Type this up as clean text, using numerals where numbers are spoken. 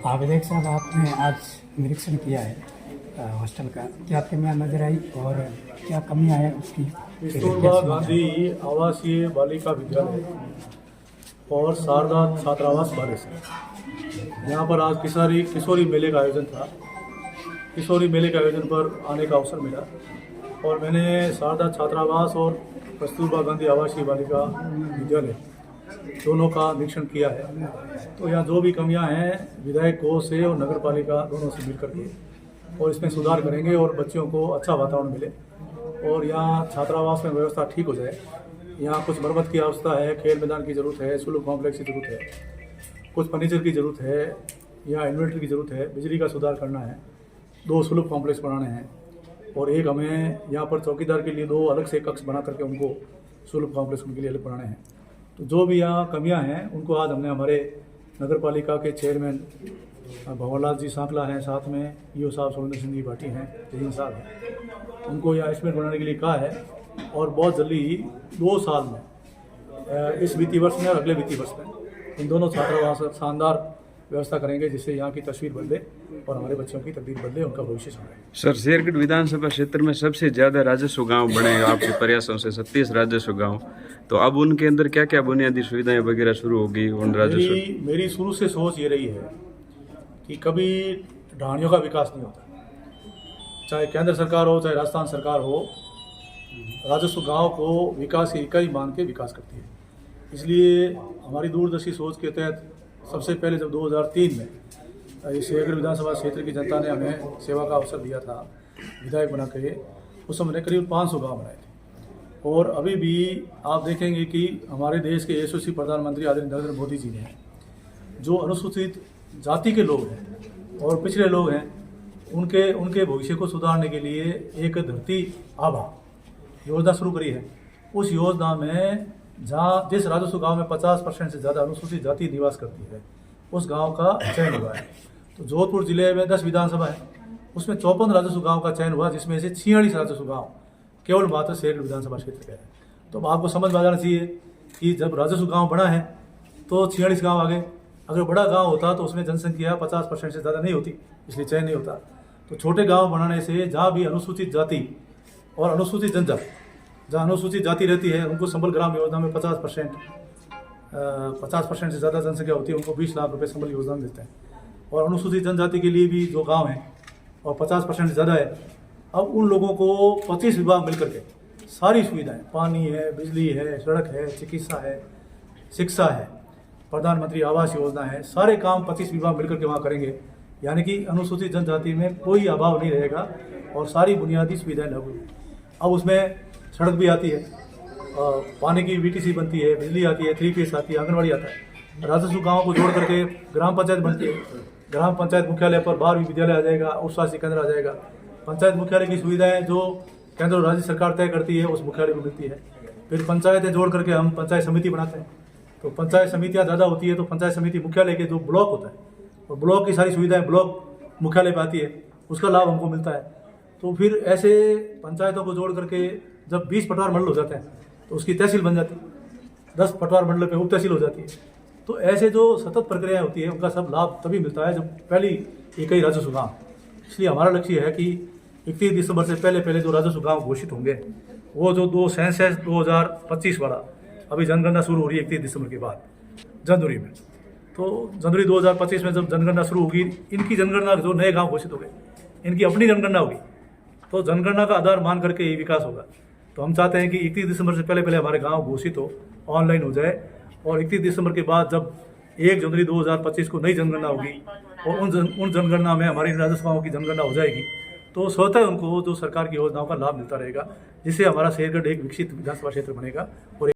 आवेदक साहब, आपने आज निरीक्षण किया है हॉस्टल का, क्या कमियां नजर आई और क्या कमियां हैं उसकी? कस्तूरबा गांधी आवासीय बालिका विद्यालय और शारदा छात्रावास बालेसर, यहाँ पर आज किशोरी मेले का आयोजन था। किशोरी मेले के आयोजन पर आने का अवसर मिला और मैंने शारदा छात्रावास और कस्तूरबा गांधी आवासीय बालिका विद्यालय दोनों का निरीक्षण किया है। तो यहाँ जो भी कमियां हैं विधायक कोष से और नगर पालिका दोनों से मिल करके और इसमें सुधार करेंगे और बच्चों को अच्छा वातावरण मिले और यहाँ छात्रावास में व्यवस्था ठीक हो जाए। यहाँ कुछ मरम्मत की आवश्यकता है, खेल मैदान की ज़रूरत है, सुलभ कॉम्प्लेक्स की ज़रूरत है, कुछ फर्नीचर की ज़रूरत है, यहाँ इन्वेंट्री की ज़रूरत है, बिजली का सुधार करना है, 2 सुलभ कॉम्प्लेक्स बनाने हैं और एक हमें यहाँ पर चौकीदार के लिए 2 अलग से कक्ष बना करके उनको सुलभ कॉम्प्लेक्स उनके लिए अलग बनाने हैं। तो जो भी यहाँ कमियाँ हैं उनको आज हमने हमारे नगर पालिका के चेयरमैन भंवरलाल जी सांकला हैं, साथ में ईओ साहब सुरेंद्र सिंह जी भाटी हैं, जहीन साहब हैं, उनको यहाँ एस्टिमेट बनाने के लिए कहा है और बहुत जल्दी ही 2 साल में इस वित्तीय वर्ष में और अगले वित्तीय वर्ष में इन दोनों छात्रावास शानदार व्यवस्था करेंगे जिससे यहाँ की तस्वीर बदले और हमारे बच्चों की तकदीर बदले, उनका भविष्य संभले। सर, शेरगढ़ विधानसभा क्षेत्र में सबसे ज़्यादा राजस्व गांव बने आपके प्रयासों से 37 राजस्व गांव, तो अब उनके अंदर क्या क्या बुनियादी सुविधाएं वगैरह शुरू होगी उन राजस्व? मेरी शुरू से सोच ये रही है कि कभी ढाणियों का विकास नहीं होता, चाहे केंद्र सरकार हो चाहे राजस्थान सरकार हो, राजस्व गांव को विकास की इकाई मान के विकास करती है। इसलिए हमारी दूरदर्शी सोच के तहत सबसे पहले जब 2003 में इस शेरगढ़ विधानसभा क्षेत्र की जनता ने हमें सेवा का अवसर दिया था विधायक बना के, उस समय करीब 500 गांव बनाए थे और अभी भी आप देखेंगे कि हमारे देश के यशस्वी प्रधानमंत्री आदरणीय नरेंद्र मोदी जी ने जो अनुसूचित जाति के लोग हैं और पिछड़े लोग हैं उनके भविष्य को सुधारने के लिए एक धरती आभा योजना शुरू करी है। उस योजना में जहाँ जिस राजस्व गांव में 50% से ज़्यादा अनुसूचित जाति निवास करती है उस गांव का चयन हुआ है। तो जोधपुर जिले में 10 विधानसभा है, उसमें 54 राजस्व गांव का चयन हुआ, जिसमें से 46 राजस्व गांव केवल मात्र शेरगढ़ विधानसभा क्षेत्र के हैं। तो आपको समझ में आ जाना चाहिए कि जब राजस्व गांव बड़ा है तो 46 गाँव आ गए। अगर बड़ा गाँव होता तो उसमें जनसंख्या 50% से ज़्यादा नहीं होती, इसलिए चयन नहीं होता। तो छोटे गाँव बनाने से जहाँ भी अनुसूचित जाति और अनुसूचित जनजाति, जहाँ अनुसूचित जाति रहती है उनको संबल ग्राम योजना में 50% से ज़्यादा जनसंख्या होती है, उनको 20 लाख रुपए संबल योजना में देते हैं। और अनुसूचित जनजाति के लिए भी जो गांव हैं और 50% से ज़्यादा है, अब उन लोगों को 25 विभाग मिलकर के सारी सुविधाएं, पानी है, बिजली है, सड़क है, चिकित्सा है, शिक्षा है, प्रधानमंत्री आवास योजना है, सारे काम 25 विभाग मिलकर के वहाँ करेंगे। यानी कि अनुसूचित जनजाति में कोई अभाव नहीं रहेगा और सारी बुनियादी सुविधाएं लागू। अब उसमें सड़क भी आती है, पानी की VTC बनती है, बिजली आती है, 3 फेस आती है, आंगनबाड़ी आता है। राजस्व गाँव को जोड़ करके ग्राम पंचायत बनती है, ग्राम पंचायत मुख्यालय पर 12वीं विद्यालय आ जाएगा, उप स्वास्थ्य केंद्र आ जाएगा। पंचायत मुख्यालय की सुविधाएं जो केंद्र और राज्य सरकार तय करती है उस मुख्यालय को मिलती है। फिर पंचायतें जोड़ करके हम पंचायत समिति बनाते हैं, तो पंचायत समितियाँ ज़्यादा होती है तो पंचायत समिति मुख्यालय के जो ब्लॉक होता है और ब्लॉक की सारी सुविधाएं ब्लॉक मुख्यालय पर आती है, उसका लाभ हमको मिलता है। तो फिर ऐसे पंचायतों को जोड़ करके जब 20 पटवार मंडल हो जाते हैं तो उसकी तहसील बन जाती है, 10 पटवार मंडल पे उप तहसील हो जाती है। तो ऐसे जो सतत प्रक्रियाएं होती है उनका सब लाभ तभी मिलता है जब पहली इकाई राजस्व गाँव। इसलिए हमारा लक्ष्य है कि 31 दिसंबर से पहले जो राजस्व गाँव घोषित होंगे वो जो 2 सेंसस 2025 वाला अभी जनगणना शुरू हो रही है 31 दिसंबर के बाद जनवरी में, तो जनवरी 2025 में जब जनगणना शुरू होगी, इनकी जनगणना जो नए गाँव घोषित हो गए इनकी अपनी जनगणना होगी, तो जनगणना का आधार मान करके ही विकास होगा। तो हम चाहते हैं कि 31 दिसंबर से पहले हमारे गांव घोषित हो, ऑनलाइन हो जाए और 31 दिसंबर के बाद जब 1 जनवरी 2025 को नई जनगणना होगी और उन जनगणना में हमारी राजस्व गाँव की जनगणना हो जाएगी, तो स्वतः उनको जो सरकार की योजनाओं का लाभ मिलता रहेगा, जिससे हमारा शेरगढ़ एक विकसित विधानसभा क्षेत्र बनेगा और